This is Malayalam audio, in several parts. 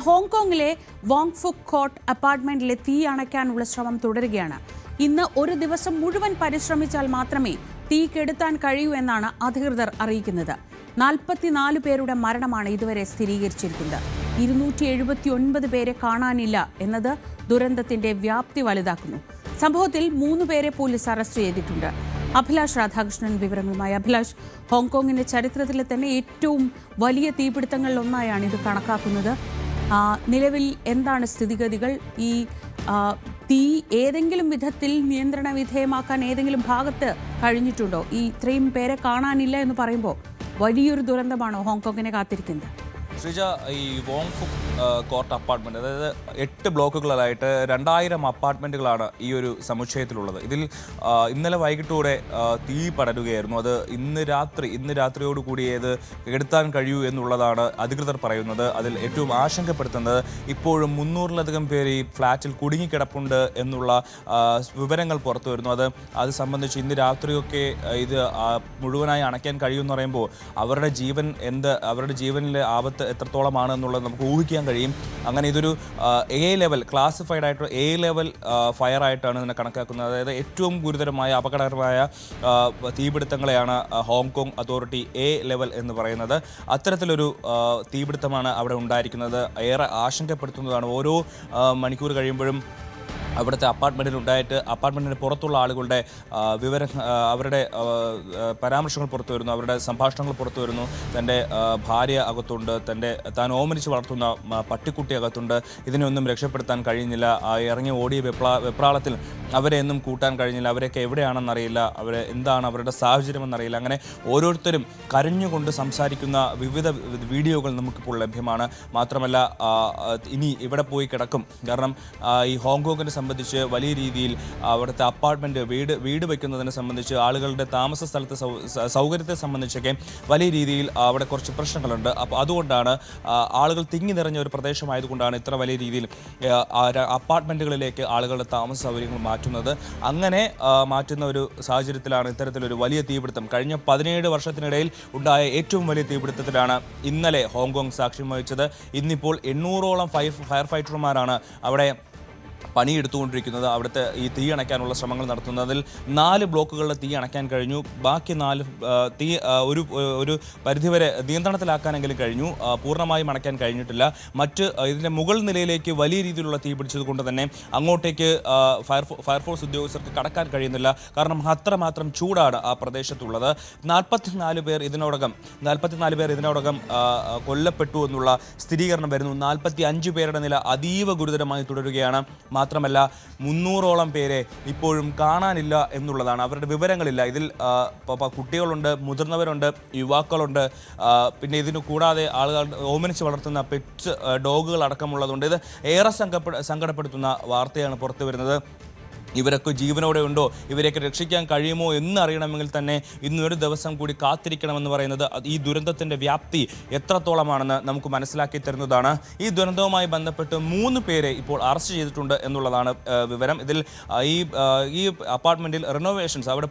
ഹോങ്കോങ്ങിലെ വോങ് ഫുക് കോട്ട് അപ്പാർട്ട്മെന്റിലെ തീ അണയ്ക്കാനുള്ള ശ്രമം തുടരുകയാണ്. ഇന്ന് ഒരു ദിവസം മുഴുവൻ പരിശ്രമിച്ചാൽ മാത്രമേ തീ കെടുത്താൻ കഴിയൂ എന്നാണ് അധികൃതർ അറിയിക്കുന്നത്. 44 പേരുടെ മരണമാണ് ഇതുവരെ സ്ഥിരീകരിച്ചിരിക്കുന്നത്. 279 പേരെ കാണാനില്ല എന്നത് ദുരന്തത്തിന്റെ വ്യാപ്തി വലുതാക്കുന്നു. സംഭവത്തിൽ 3 പേരെ പോലീസ് അറസ്റ്റ് ചെയ്തിട്ടുണ്ട്. അഭിലാഷ് രാധാകൃഷ്ണൻ വിവരങ്ങളുമായി. അഭിലാഷ്, ഹോങ്കോങ്ങിന്റെ ചരിത്രത്തിലെ തന്നെ ഏറ്റവും വലിയ തീപിടുത്തങ്ങളിലൊന്നായാണ് ഇത് കണക്കാക്കുന്നത്. നിലവിൽ എന്താണ് സ്ഥിതിഗതികൾ? ഈ തീ ഏതെങ്കിലും വിധത്തിൽ നിയന്ത്രണ വിധേയമാക്കാൻ ഏതെങ്കിലും ഭാഗത്ത് കഴിഞ്ഞിട്ടുണ്ടോ? ഈ ഇത്രയും പേരെ കാണാനില്ല എന്ന് പറയുമ്പോൾ വലിയൊരു ദുരന്തമാണോ ഹോങ്കോങ്ങിനെ കാത്തിരിക്കുന്നത്? ശ്രീജ, ഈ വോങ് ഫുക് കോർട്ട് അപ്പാർട്ട്മെൻറ്റ്, അതായത് 8 ബ്ലോക്കുകളായിട്ട് 2000 അപ്പാർട്ട്മെൻറ്റുകളാണ് ഈ ഒരു സമുച്ചയത്തിലുള്ളത്. ഇതിൽ ഇന്നലെ വൈകിട്ടോടെ തീ പടരുകയായിരുന്നു. അത് ഇന്ന് രാത്രിയോട് കൂടി ഇത് കെടുത്താൻ കഴിയൂ എന്നുള്ളതാണ് അധികൃതർ പറയുന്നത്. അതിൽ ഏറ്റവും ആശങ്കപ്പെടുത്തുന്നത് ഇപ്പോഴും 300-ലധികം പേര് ഈ ഫ്ലാറ്റിൽ കുടുങ്ങിക്കിടപ്പുണ്ട് എന്നുള്ള വിവരങ്ങൾ പുറത്തു വരുന്നു. അത് സംബന്ധിച്ച് ഇന്ന് രാത്രിയൊക്കെ ഇത് മുഴുവനായി അണയ്ക്കാൻ കഴിയുമെന്ന് പറയുമ്പോൾ അവരുടെ ജീവനിലെ ആപത്ത് എത്രത്തോളമാണ് എന്നുള്ളത് നമുക്ക് ഊഹിക്കാൻ കഴിയും. അങ്ങനെ ഇതൊരു ക്ലാസിഫൈഡ് ആയിട്ടുള്ള എ ലെവൽ ഫയർ ആയിട്ടാണ് ഇതിനെ കണക്കാക്കുന്നത്. അതായത് ഏറ്റവും ഗുരുതരമായ അപകടകരമായ തീപിടുത്തങ്ങളെയാണ് ഹോങ്കോങ് അതോറിറ്റി എ ലെവൽ എന്ന് പറയുന്നത്. അത്തരത്തിലൊരു തീപിടുത്തമാണ് അവിടെ ഉണ്ടായിരിക്കുന്നത്. ഏറെ ആശങ്കപ്പെടുത്തുന്നതാണ്. ഓരോ മണിക്കൂർ കഴിയുമ്പോഴും അവിടുത്തെ അപ്പാർട്ട്മെൻറ്റിന് പുറത്തുള്ള ആളുകളുടെ അവരുടെ പരാമർശങ്ങൾ പുറത്തു വരുന്നു, അവരുടെ സംഭാഷണങ്ങൾ പുറത്തു വരുന്നു. തൻ്റെ ഭാര്യ അകത്തുണ്ട്, താൻ ഓമനിച്ച് വളർത്തുന്ന പട്ടിക്കുട്ടി അകത്തുണ്ട്. ഇതിനെയൊന്നും രക്ഷപ്പെടുത്താൻ കഴിയുന്നില്ല. ഇറങ്ങി ഓടിയ വെപ്രാളത്തിൽ അവരെ ഒന്നും കൂട്ടാൻ കഴിഞ്ഞില്ല. അവരൊക്കെ എവിടെയാണെന്നറിയില്ല, എന്താണ് അവരുടെ സാഹചര്യമെന്നറിയില്ല. അങ്ങനെ ഓരോരുത്തരും കരഞ്ഞുകൊണ്ട് സംസാരിക്കുന്ന വിവിധ വീഡിയോകൾ നമുക്കിപ്പോൾ ലഭ്യമാണ്. മാത്രമല്ല, ഇനി ഇവിടെ പോയി കിടക്കും. കാരണം ഈ ഹോങ്കോങ്ങിനെ സംബന്ധിച്ച് വലിയ രീതിയിൽ അവിടുത്തെ അപ്പാർട്ട്മെൻറ്റ് വീട് വയ്ക്കുന്നതിനെ സംബന്ധിച്ച് ആളുകളുടെ താമസ സ്ഥലത്തെ സൗകര്യത്തെ സംബന്ധിച്ചൊക്കെ വലിയ രീതിയിൽ അവിടെ കുറച്ച് പ്രശ്നങ്ങളുണ്ട്. അപ്പോൾ അതുകൊണ്ടാണ് ആളുകൾ തിങ്ങി നിറഞ്ഞ ഒരു പ്രദേശമായതുകൊണ്ടാണ് ഇത്ര വലിയ രീതിയിൽ അപ്പാർട്ട്മെൻറ്റുകളിലേക്ക് ആളുകളുടെ താമസ സൗകര്യങ്ങൾ മാറ്റുന്നത്. അങ്ങനെ മാറ്റുന്ന ഒരു സാഹചര്യത്തിലാണ് ഇത്തരത്തിലൊരു വലിയ തീപിടുത്തം. കഴിഞ്ഞ 17 വർഷത്തിനിടയിൽ ഉണ്ടായ ഏറ്റവും വലിയ തീപിടുത്തത്തിലാണ് ഇന്നലെ ഹോങ്കോങ് സാക്ഷ്യം വഹിച്ചത്. ഇന്നിപ്പോൾ 800ഓളം ഫയർ ഫൈറ്റർമാരാണ് അവിടെ പണിയെടുത്തുകൊണ്ടിരിക്കുന്നത്. അവിടുത്തെ ഈ തീ അണയ്ക്കാനുള്ള ശ്രമങ്ങൾ നടത്തുന്നതിൽ 4 ബ്ലോക്കുകളിൽ തീ അണയ്ക്കാൻ കഴിഞ്ഞു. ബാക്കി 4 തീ ഒരു പരിധിവരെ നിയന്ത്രണത്തിലാക്കാനെങ്കിലും കഴിഞ്ഞു. പൂർണ്ണമായും അണയ്ക്കാൻ കഴിഞ്ഞിട്ടില്ല. ഇതിൻ്റെ മുകൾ നിലയിലേക്ക് വലിയ രീതിയിലുള്ള തീ പിടിച്ചത് കൊണ്ട് തന്നെ അങ്ങോട്ടേക്ക് ഫയർഫോഴ്സ് ഉദ്യോഗസ്ഥർക്ക് കടക്കാൻ കഴിയുന്നില്ല. കാരണം അത്രമാത്രം ചൂടാണ് ആ പ്രദേശത്തുള്ളത്. 44 പേർ ഇതിനോടകം കൊല്ലപ്പെട്ടു എന്നുള്ള സ്ഥിരീകരണം വരുന്നു. 45 പേരുടെ നില അതീവ ഗുരുതരമായി തുടരുകയാണ്. മാത്രമല്ല 300ഓളം പേരെ ഇപ്പോഴും കാണാനില്ല എന്നുള്ളതാണ്. അവരുടെ വിവരങ്ങളില്ല. ഇതിൽ കുട്ടികളുണ്ട്, മുതിർന്നവരുണ്ട്, യുവാക്കളുണ്ട്. പിന്നെ ഇതിന് കൂടാതെ ആളുകൾ ഓമനിച്ച് വളർത്തുന്ന പെറ്റ് ഡോഗുകൾ അടക്കമുള്ളതുകൊണ്ട് ഇത് ഏറെ സങ്കടപ്പെടുത്തുന്ന വാർത്തയാണ് പുറത്തു വരുന്നത്. ഇവരൊക്കെ ജീവനോടെ ഉണ്ടോ, ഇവരെയൊക്കെ രക്ഷിക്കാൻ കഴിയുമോ എന്നറിയണമെങ്കിൽ തന്നെ ഇന്നൊരു ദിവസം കൂടി കാത്തിരിക്കണമെന്ന് പറയുന്നത് ഈ ദുരന്തത്തിൻ്റെ വ്യാപ്തി എത്രത്തോളമാണെന്ന് നമുക്ക് മനസ്സിലാക്കി തരുന്നതാണ്. ഈ ദുരന്തവുമായി ബന്ധപ്പെട്ട് 3 പേരെ ഇപ്പോൾ അറസ്റ്റ് ചെയ്തിട്ടുണ്ട് എന്നുള്ളതാണ് വിവരം. ഇതിൽ ഈ അപ്പാർട്ട്മെൻറ്റിൽ റിനോവേഷൻസ്, അവിടെ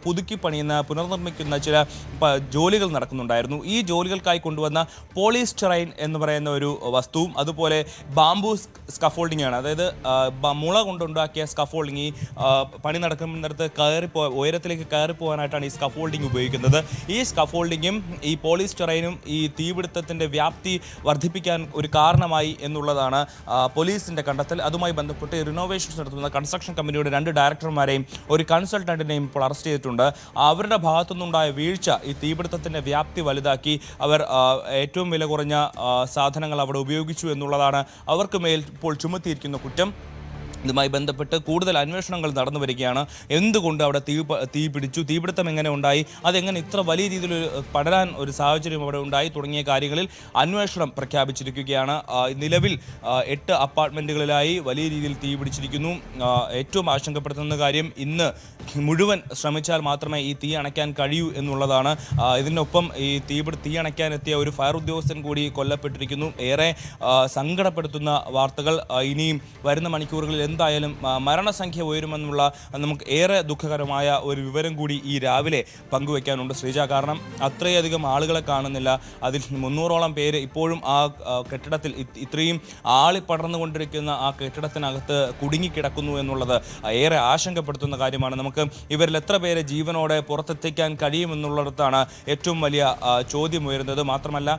പുനർനിർമ്മിക്കുന്ന ചില ജോലികൾ നടക്കുന്നുണ്ടായിരുന്നു. ഈ ജോലികൾക്കായി കൊണ്ടുവന്ന പോളിസ്റ്ററൈൻ എന്ന് പറയുന്ന ഒരു വസ്തുവും അതുപോലെ ബാംബു സ്കഫോൾഡിംഗ് ആണ്. അതായത് മുള കൊണ്ടുണ്ടാക്കിയ സ്കഫോൾഡിംഗ് ഈ പണി നടക്കുന്നിടത്ത് ഉയരത്തിലേക്ക് കയറിപ്പോകാനായിട്ടാണ് ഈ സ്കഫോൾഡിംഗ് ഉപയോഗിക്കുന്നത്. ഈ സ്കഫോൾഡിങ്ങും ഈ പോളിസ്റ്ററൈനും ഈ തീപിടുത്തത്തിൻ്റെ വ്യാപ്തി വർദ്ധിപ്പിക്കാൻ ഒരു കാരണമായി എന്നുള്ളതാണ് പോലീസിൻ്റെ കണ്ടെത്തൽ. അതുമായി ബന്ധപ്പെട്ട് റിനോവേഷൻസ് നടത്തുന്ന കൺസ്ട്രക്ഷൻ കമ്പനിയുടെ 2 ഡയറക്ടർമാരെയും ഒരു കൺസൾട്ടൻറ്റിനെയും ഇപ്പോൾ അറസ്റ്റ് ചെയ്തിട്ടുണ്ട്. അവരുടെ ഭാഗത്തുനിന്നുണ്ടായ വീഴ്ച ഈ തീപിടുത്തത്തിൻ്റെ വ്യാപ്തി വലുതാക്കി. അവർ ഏറ്റവും വില കുറഞ്ഞ സാധനങ്ങൾ അവിടെ ഉപയോഗിച്ചു എന്നുള്ളതാണ് അവർക്ക് മേൽ ഇപ്പോൾ ചുമത്തിയിരിക്കുന്ന കുറ്റം. ഇതുമായി ബന്ധപ്പെട്ട് കൂടുതൽ അന്വേഷണങ്ങൾ നടന്നു വരികയാണ്. എന്തുകൊണ്ട് അവിടെ തീ പിടിച്ചു, തീപിടുത്തം എങ്ങനെ ഉണ്ടായി, അതെങ്ങനെ ഇത്ര വലിയ രീതിയിൽ പടരാൻ ഒരു സാഹചര്യം അവിടെ ഉണ്ടായി തുടങ്ങിയ കാര്യങ്ങളിൽ അന്വേഷണം പ്രഖ്യാപിച്ചിരിക്കുകയാണ്. നിലവിൽ 8 അപ്പാർട്ട്മെൻറ്റുകളിലായി വലിയ രീതിയിൽ തീ പിടിച്ചിരിക്കുന്നു. ഏറ്റവും ആശങ്കപ്പെടുത്തുന്ന കാര്യം, ഇന്ന് മുഴുവൻ ശ്രമിച്ചാൽ മാത്രമേ ഈ തീ അണയ്ക്കാൻ കഴിയൂ എന്നുള്ളതാണ്. ഇതിനൊപ്പം ഈ തീ അണയ്ക്കാനെത്തിയ ഒരു ഫയർ ഉദ്യോഗസ്ഥൻ കൂടി കൊല്ലപ്പെട്ടിരിക്കുന്നു. ഏറെ സങ്കടപ്പെടുത്തുന്ന വാർത്തകൾ. ഇനിയും വരുന്ന മണിക്കൂറുകളിൽ എന്തായാലും മരണസംഖ്യ ഉയരുമെന്നുള്ള നമുക്ക് ഏറെ ദുഃഖകരമായ ഒരു വിവരം കൂടി ഈ രാവിലെ പങ്കുവയ്ക്കാനുണ്ട് ശ്രീജ. കാരണം അത്രയധികം ആളുകളെ കാണുന്നില്ല. അതിൽ 300ഓളം പേര് ഇപ്പോഴും ആ കെട്ടിടത്തിൽ ഇത്രയും പടർന്നുകൊണ്ടിരിക്കുന്ന ആ കെട്ടിടത്തിനകത്ത് കുടുങ്ങിക്കിടക്കുന്നു എന്നുള്ളത് ഏറെ ആശങ്കപ്പെടുത്തുന്ന കാര്യമാണ്. നമുക്ക് ഇവരിൽ എത്ര പേരെ ജീവനോടെ പുറത്തെത്തിക്കാൻ കഴിയുമെന്നുള്ളിടത്താണ് ഏറ്റവും വലിയ ചോദ്യം ഉയരുന്നത്. മാത്രമല്ല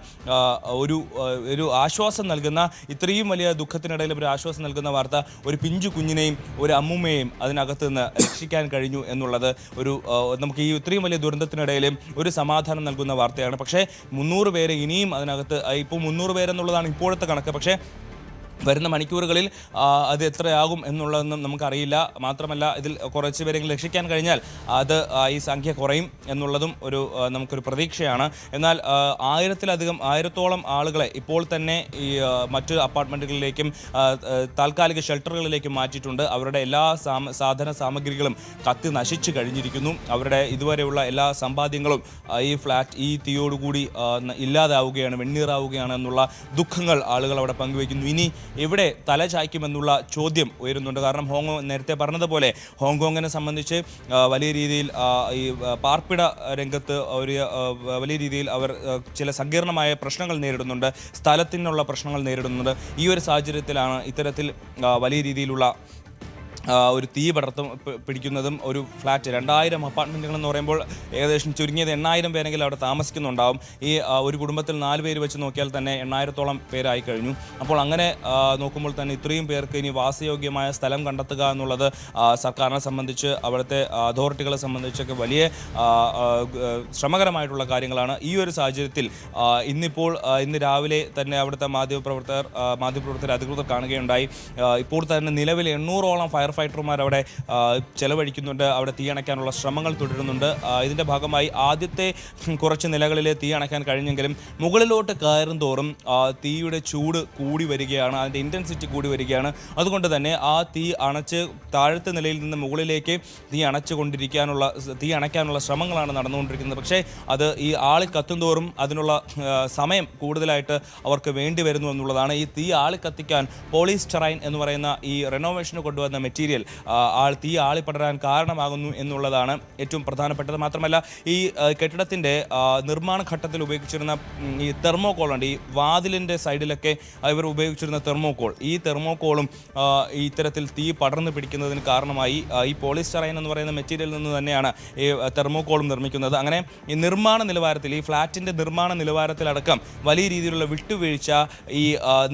ഒരു ആശ്വാസം നൽകുന്ന, ഇത്രയും വലിയ ദുഃഖത്തിനിടയിൽ ഒരു ആശ്വാസം നൽകുന്ന വാർത്ത, ഒരു പിഞ്ചു കുഞ്ഞിനെയും ഒരു അമ്മുമ്മയെയും അതിനകത്ത് നിന്ന് രക്ഷിക്കാൻ കഴിഞ്ഞു എന്നുള്ളത് നമുക്ക് ഈ ഇത്രയും വലിയ ദുരന്തത്തിനിടയിലും ഒരു സമാധാനം നൽകുന്ന വാർത്തയാണ്. പക്ഷേ 300 പേര് ഇനിയും അതിനകത്ത്, ഇപ്പോൾ 300 പേരെന്നുള്ളതാണ് ഇപ്പോഴത്തെ കണക്ക്. പക്ഷേ വരുന്ന മണിക്കൂറുകളിൽ അത് എത്രയാകും എന്നുള്ളതൊന്നും നമുക്കറിയില്ല. മാത്രമല്ല ഇതിൽ കുറച്ച് പേരെങ്കിലും രക്ഷിക്കാൻ കഴിഞ്ഞാൽ അത് ഈ സംഖ്യ കുറയും എന്നുള്ളതും നമുക്കൊരു പ്രതീക്ഷയാണ്. എന്നാൽ 1000-ഓളം ആളുകളെ ഇപ്പോൾ തന്നെ ഈ മറ്റ് അപ്പാർട്ട്മെൻറ്റുകളിലേക്കും താൽക്കാലിക ഷെൽട്ടറുകളിലേക്കും മാറ്റിയിട്ടുണ്ട്. അവരുടെ എല്ലാ സാധന സാമഗ്രികളും കത്തി നശിച്ചു കഴിഞ്ഞിരിക്കുന്നു. അവരുടെ ഇതുവരെയുള്ള എല്ലാ സമ്പാദ്യങ്ങളും ഈ തീയോടുകൂടി ഇല്ലാതാവുകയാണ്, വെണ്ണീറാവുകയാണ് എന്നുള്ള ദുഃഖങ്ങൾ ആളുകൾ അവിടെ പങ്കുവയ്ക്കുന്നു. ഇനി എവിടെ തല ചായ്ക്കുമെന്നുള്ള ചോദ്യം ഉയരുന്നുണ്ട്. കാരണം നേരത്തെ പറഞ്ഞതുപോലെ ഹോങ്കോങ്ങിനെ സംബന്ധിച്ച് വലിയ രീതിയിൽ ഈ പാർപ്പിട രംഗത്ത് വലിയ രീതിയിൽ അവർ ചില സങ്കീർണമായ പ്രശ്നങ്ങൾ നേരിടുന്നുണ്ട്, സ്ഥലത്തിനുള്ള പ്രശ്നങ്ങൾ നേരിടുന്നുണ്ട്. ഈ ഒരു സാഹചര്യത്തിലാണ് ഇത്തരത്തിൽ വലിയ രീതിയിലുള്ള ഒരു തീ പിടിക്കുന്നതും ഒരു ഫ്ലാറ്റ് 2000 അപ്പാർട്ട്മെൻറ്റുകൾ എന്ന് പറയുമ്പോൾ ഏകദേശം ചുരുങ്ങിയത് 8000 പേരെങ്കിലും അവിടെ താമസിക്കുന്നുണ്ടാവും. ഈ ഒരു കുടുംബത്തിൽ 4 പേര് വെച്ച് നോക്കിയാൽ തന്നെ 8000-ഓളം പേരായി കഴിഞ്ഞു. അപ്പോൾ അങ്ങനെ നോക്കുമ്പോൾ തന്നെ ഇത്രയും പേർക്ക് ഇനി വാസയോഗ്യമായ സ്ഥലം കണ്ടെത്തുക എന്നുള്ളത് സർക്കാരിനെ സംബന്ധിച്ച്, അവിടുത്തെ അതോറിറ്റികളെ സംബന്ധിച്ചൊക്കെ വലിയ ശ്രമകരമായിട്ടുള്ള കാര്യങ്ങളാണ്. ഈ ഒരു സാഹചര്യത്തിൽ ഇന്ന് രാവിലെ തന്നെ അവിടുത്തെ മാധ്യമപ്രവർത്തകർ അധികൃതർ കാണുകയുണ്ടായി. ഇപ്പോൾ തന്നെ നിലവിൽ 800ഓളം ഫയർ ഫൈറ്റർമാർ അവിടെ ചെലവഴിക്കുന്നുണ്ട്. അവിടെ തീ അണയ്ക്കാനുള്ള ശ്രമങ്ങൾ തുടരുന്നുണ്ട്. ഇതിൻ്റെ ഭാഗമായി ആദ്യത്തെ കുറച്ച് നിലകളിൽ തീ അണയ്ക്കാൻ കഴിഞ്ഞെങ്കിലും മുകളിലോട്ട് കയറും തോറും തീയുടെ ചൂട് കൂടി വരികയാണ്, അതിൻ്റെ ഇൻറ്റൻസിറ്റി കൂടി വരികയാണ്. അതുകൊണ്ട് തന്നെ ആ തീ അണച്ച് താഴത്തെ നിലയിൽ നിന്ന് മുകളിലേക്ക് തീ അണയ്ക്കാനുള്ള ശ്രമങ്ങളാണ് നടന്നുകൊണ്ടിരിക്കുന്നത്. പക്ഷേ അത് ഈ ആളിക്കത്തും തോറും അതിനുള്ള സമയം കൂടുതലായിട്ട് അവർക്ക് വേണ്ടി വരുന്നു എന്നുള്ളതാണ്. ഈ തീ ആളിക്കത്തിക്കാൻ പോളിസ്റ്ററൈൻ എന്ന് പറയുന്ന ഈ റെനോവേഷന് കൊണ്ടുവന്ന മെറ്റീരിയൽ തീ ആളിപ്പടരാൻ കാരണമാകുന്നു എന്നുള്ളതാണ് ഏറ്റവും പ്രധാനപ്പെട്ടത്. മാത്രമല്ല ഈ കെട്ടിടത്തിൻ്റെ നിർമ്മാണ ഘട്ടത്തിൽ ഉപയോഗിച്ചിരുന്ന ഈ തെർമോകോൾ ഉണ്ട്, ഈ വാതിലിൻ്റെ സൈഡിലൊക്കെ ഇവർ ഉപയോഗിച്ചിരുന്ന ഈ തെർമോകോളും ഇത്തരത്തിൽ തീ പടർന്നു പിടിക്കുന്നതിന് കാരണമായി. ഈ പോളിസ്റ്ററൈൻ എന്ന് പറയുന്ന മെറ്റീരിയലിൽ നിന്ന് തന്നെയാണ് ഈ തെർമോകോളും നിർമ്മിക്കുന്നത്. അങ്ങനെ ഈ നിർമ്മാണ നിലവാരത്തിൽ, ഈ ഫ്ലാറ്റിൻ്റെ നിർമ്മാണ നിലവാരത്തിലടക്കം വലിയ രീതിയിലുള്ള വിട്ടുവീഴ്ച ഈ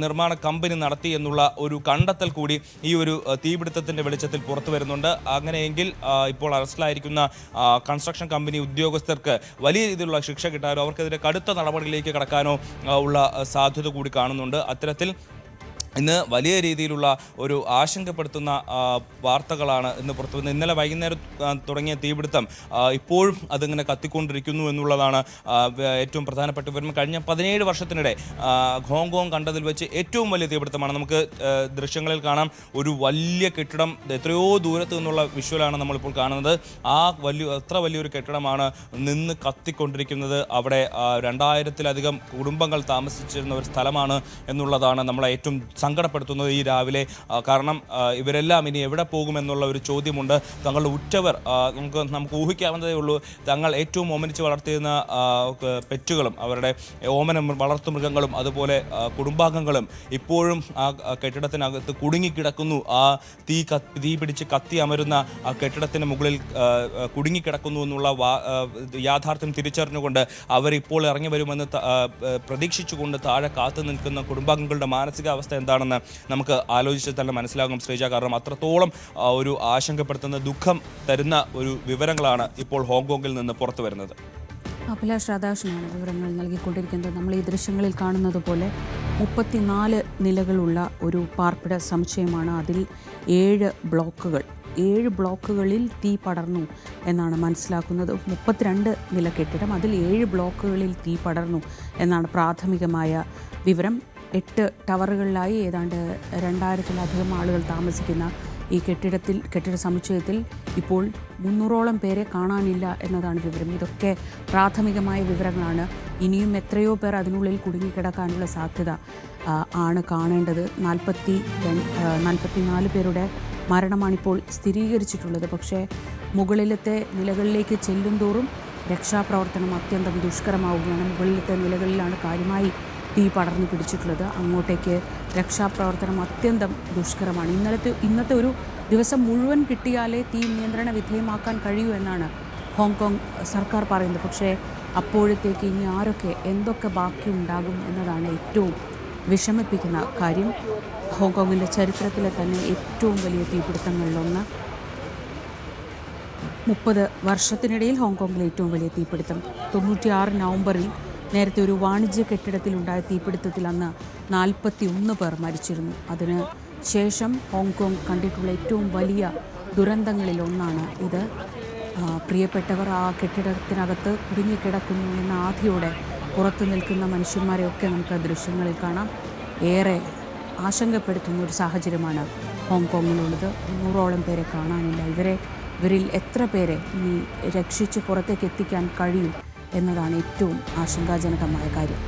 നിർമ്മാണ കമ്പനി നടത്തി എന്നുള്ള ഒരു കണ്ടെത്തൽ കൂടി ഈ ഒരു തീപിടുത്തത്തിൻ്റെ വെളിച്ചത്തിൽ പുറത്തു വരുന്നുണ്ട്. അങ്ങനെയെങ്കിൽ ഇപ്പോൾ അറസ്റ്റിലായിരിക്കുന്ന കൺസ്ട്രക്ഷൻ കമ്പനി ഉദ്യോഗസ്ഥർക്ക് വലിയ രീതിയിലുള്ള ശിക്ഷ കിട്ടാനോ അവർക്കെതിരെ കടുത്ത നടപടികളിലേക്ക് കടക്കാനോ ഉള്ള സാധ്യത കൂടി കാണുന്നുണ്ട്. അത്തരത്തിൽ ഇന്ന് വലിയ രീതിയിലുള്ള ഒരു ആശങ്കപ്പെടുത്തുന്ന വാർത്തകളാണ് ഇന്ന് പുറത്തു വന്നത്. ഇന്നലെ വൈകുന്നേരം തുടങ്ങിയ തീപിടുത്തം ഇപ്പോഴും അതിങ്ങനെ കത്തിക്കൊണ്ടിരിക്കുന്നു എന്നുള്ളതാണ് ഏറ്റവും പ്രധാനപ്പെട്ട വിവരം. കഴിഞ്ഞ 17 വർഷത്തിനിടെ ഹോങ്കോങ് കണ്ടതിൽ വെച്ച് ഏറ്റവും വലിയ തീപിടുത്തമാണ്. നമുക്ക് ദൃശ്യങ്ങളിൽ കാണാം, ഒരു വലിയ കെട്ടിടം എത്രയോ ദൂരത്ത് നിന്നുള്ള വിഷ്വലാണ് നമ്മളിപ്പോൾ കാണുന്നത്. എത്ര വലിയൊരു കെട്ടിടമാണ് നിന്ന് കത്തിക്കൊണ്ടിരിക്കുന്നത്. അവിടെ 2000-ലധികം കുടുംബങ്ങൾ താമസിച്ചിരുന്ന ഒരു സ്ഥലമാണ് എന്നുള്ളതാണ് നമ്മളെ ഏറ്റവും സങ്കടപ്പെടുത്തുന്നത് ഈ രാവിലെ. കാരണം ഇവരെല്ലാം ഇനി എവിടെ പോകുമെന്നുള്ള ഒരു ചോദ്യമുണ്ട്. തങ്ങളുടെ ഉറ്റവർ, നമുക്ക് ഊഹിക്കാവുന്നതേ ഉള്ളൂ, തങ്ങൾ ഏറ്റവും ഓമനിച്ച് വളർത്തിയിരുന്ന പെറ്റുകളും അവരുടെ വളർത്തുമൃഗങ്ങളും അതുപോലെ കുടുംബാംഗങ്ങളും ഇപ്പോഴും ആ കെട്ടിടത്തിനകത്ത് കുടുങ്ങിക്കിടക്കുന്നു. ആ തീ പിടിച്ച് കത്തി അമരുന്ന ആ കെട്ടിടത്തിന് മുകളിൽ കുടുങ്ങിക്കിടക്കുന്നു എന്നുള്ള യാഥാർത്ഥ്യം തിരിച്ചറിഞ്ഞുകൊണ്ട് അവരിപ്പോൾ ഇറങ്ങി വരുമെന്ന് പ്രതീക്ഷിച്ചുകൊണ്ട് താഴെ കാത്തു നിൽക്കുന്ന കുടുംബാംഗങ്ങളുടെ മാനസികാവസ്ഥ എന്താണെന്ന് നമുക്ക് ആലോചിച്ച് തന്നെ മനസ്സിലാകും ശ്രീജ. കാരണം അത്രത്തോളം ഒരു ആശങ്കപ്പെടുത്തുന്ന, ദുഃഖം തരുന്ന ഒരു വിവരങ്ങളാണ് ഇപ്പോൾ ഹോങ്കോങ്ങിൽ നിന്ന് പുറത്തു വരുന്നത്. അഭിലാഷ് രാധാകൃഷ്ണനാണ് വിവരങ്ങൾ നൽകിക്കൊണ്ടിരിക്കുന്നത്. നമ്മൾ ഈ ദൃശ്യങ്ങളിൽ കാണുന്നത് പോലെ 34 നിലകളുള്ള ഒരു പാർപ്പിട സമുച്ചയമാണ്. അതിൽ 7 ബ്ലോക്കുകളിൽ തീ പടർന്നു എന്നാണ് മനസ്സിലാക്കുന്നത്. 32 നില കെട്ടിടം, അതിൽ 7 ബ്ലോക്കുകളിൽ തീ പടർന്നു എന്നാണ് പ്രാഥമികമായ വിവരം. 8 ടവറുകളിലായി ഏതാണ്ട് 2000-ലധികം ആളുകൾ താമസിക്കുന്ന ഈ കെട്ടിട സമുച്ചയത്തിൽ ഇപ്പോൾ 300ഓളം പേരെ കാണാനില്ല എന്നതാണ് വിവരം. ഇതൊക്കെ പ്രാഥമികമായ വിവരങ്ങളാണ്. ഇനിയും എത്രയോ പേർ അതിനുള്ളിൽ കുടുങ്ങിക്കിടക്കാനുള്ള സാധ്യത ആണ് കാണേണ്ടത്. 44 പേരുടെ മരണമാണിപ്പോൾ സ്ഥിരീകരിച്ചിട്ടുള്ളത്. പക്ഷേ മുകളിലത്തെ നിലകളിലേക്ക് ചെല്ലും തോറും രക്ഷാപ്രവർത്തനം അത്യന്തം ദുഷ്കരമാവുകയാണ്. മുകളിലത്തെ നിലകളിലാണ് കാര്യമായി തീ പടർന്നു പിടിച്ചിട്ടുള്ളത്. അങ്ങോട്ടേക്ക് രക്ഷാപ്രവർത്തനം അത്യന്തം ദുഷ്കരമാണ്. ഇന്നത്തെ ഒരു ദിവസം മുഴുവൻ കിട്ടിയാലേ തീ നിയന്ത്രണ വിധേയമാക്കാൻ കഴിയൂ എന്നാണ് ഹോങ്കോങ് സർക്കാർ പറയുന്നത്. പക്ഷേ അപ്പോഴത്തേക്ക് ഇനി ആരൊക്കെ എന്തൊക്കെ ബാക്കിയുണ്ടാകും എന്നതാണ് ഏറ്റവും വിഷമിപ്പിക്കുന്ന കാര്യം. ഹോങ്കോങ്ങിൻ്റെ ചരിത്രത്തിലെ തന്നെ ഏറ്റവും വലിയ തീപിടുത്തങ്ങളിലൊന്ന്. 30 വർഷത്തിനിടയിൽ ഹോങ്കോങ്ങിലെ ഏറ്റവും വലിയ തീപിടുത്തം. 96 നവംബറിൽ നേരത്തെ ഒരു വാണിജ്യ കെട്ടിടത്തിലുണ്ടായ തീപിടുത്തത്തിൽ അന്ന് 41 പേർ മരിച്ചിരുന്നു. അതിന് ശേഷം ഹോങ്കോങ് കണ്ടിട്ടുള്ള ഏറ്റവും വലിയ ദുരന്തങ്ങളിലൊന്നാണ് ഇത്. പ്രിയപ്പെട്ടവർ ആ കെട്ടിടത്തിനകത്ത് കുടുങ്ങിക്കിടക്കുന്നു എന്ന ആധിയോടെ പുറത്തു നിൽക്കുന്ന മനുഷ്യന്മാരെയൊക്കെ നമുക്ക് ദൃശ്യങ്ങളിൽ കാണാം. ഏറെ ആശങ്കപ്പെടുത്തുന്ന ഒരു സാഹചര്യമാണ് ഹോങ്കോങ്ങിലുള്ളത്. 100ഓളം പേരെ കാണാനില്ല. ഇവരിൽ എത്ര പേരെ ഇനി രക്ഷിച്ച് പുറത്തേക്ക് എത്തിക്കാൻ കഴിയും എന്നതാണ് ഏറ്റവും ആശങ്കാജനകമായ കാര്യം.